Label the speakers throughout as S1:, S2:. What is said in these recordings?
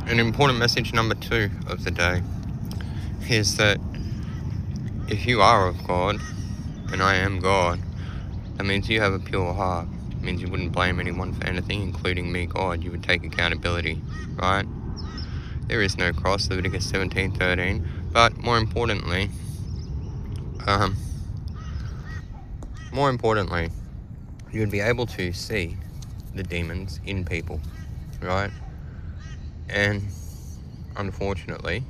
S1: an important message number 2 of the day is that if you are of God, and I am God, that means you have a pure heart. It means you wouldn't blame anyone for anything, including me, God. You would take accountability, right? There is no cross, Leviticus 17:13. But more importantly, you would be able to see the demons in people, right? And unfortunately,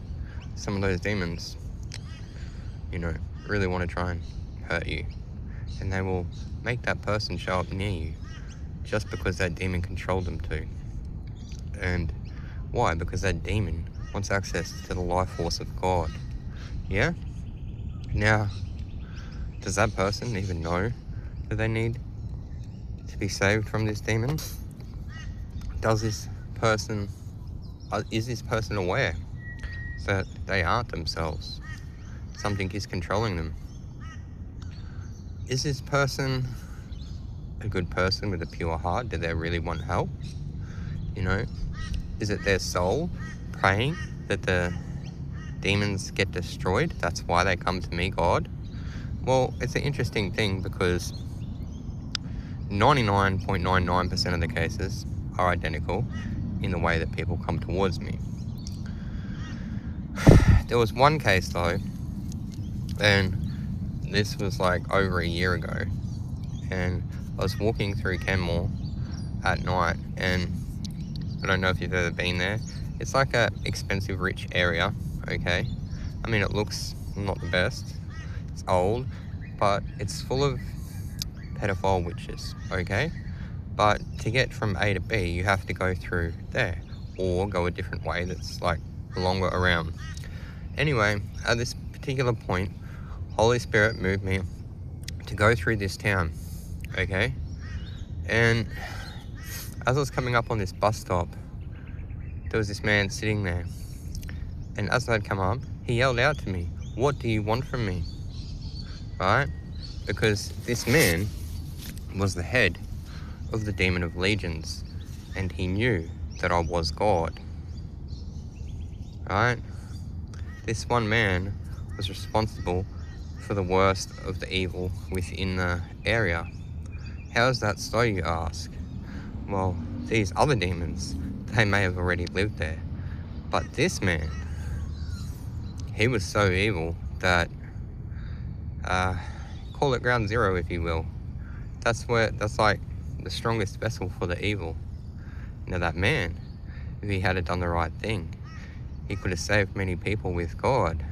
S1: some of those demons, really want to try and hurt you. And they will make that person show up near you just because that demon controlled them to. And why? Because that demon wants access to the life force of God. Yeah? Now, does that person even know that they need to be saved from this demon? Is this person aware that they aren't themselves? Something is controlling them. Is this person a good person with a pure heart? Do they really want help? Is it their soul praying that the demons get destroyed? That's why they come to me, God? Well, it's an interesting thing because 99.99% of the cases are identical in the way that people come towards me. There was one case though, and this was like over a year ago, and I was walking through Kenmore at night, and I don't know if you've ever been there. It's like a expensive rich area, okay? I mean, it looks not the best. It's old, but it's full of pedophile witches, okay? But to get from A to B, you have to go through there, or go a different way that's like longer around. Anyway, at this particular point, Holy Spirit moved me to go through this town, okay? And as I was coming up on this bus stop, there was this man sitting there. And as I'd come up, he yelled out to me, "What do you want from me?" Right? Because this man was the head of the Demon of Legions, and he knew that I was God. Right? This one man was responsible for the worst of the evil within the area. How is that so, you ask? Well, these other demons, they may have already lived there. But this man, he was so evil that, call it ground zero if you will. That's like the strongest vessel for the evil. Now that man, if he had done the right thing, he could have saved many people with God,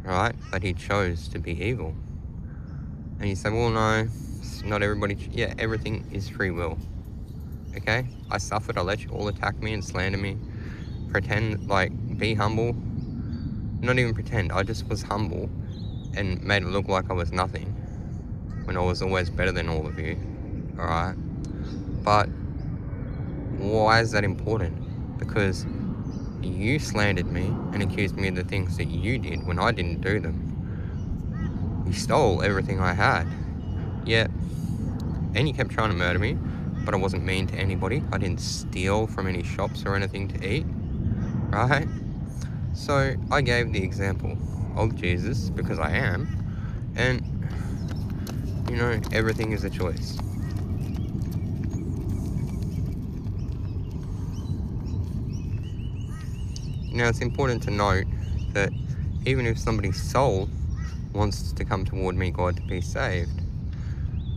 S1: right? But he chose to be evil. And you say, well, no, not everybody, yeah, everything is free will, okay? I suffered, I let you all attack me and slander me, pretend, be humble. Not even pretend, I just was humble and made it look like I was nothing when I was always better than all of you, alright? But why is that important? Because you slandered me and accused me of the things that you did when I didn't do them. You stole everything I had, and you kept trying to murder me, but I wasn't mean to anybody. I didn't steal from any shops or anything to eat, right? So I gave the example of Jesus because I am, and everything is a choice. Now it's important to note that even if somebody's soul wants to come toward me, God, to be saved,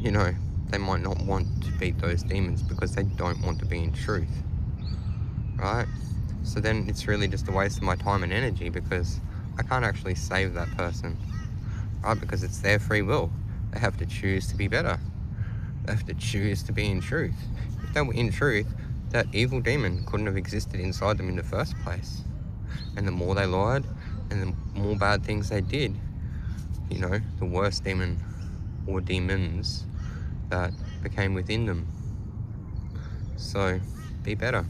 S1: they might not want to beat those demons because they don't want to be in truth, right? So then it's really just a waste of my time and energy because I can't actually save that person, right? Because it's their free will. They have to choose to be better. They have to choose to be in truth. If they were in truth, that evil demon couldn't have existed inside them in the first place. And the more they lied and the more bad things they did, the worse demon or demons that became within them. So be better.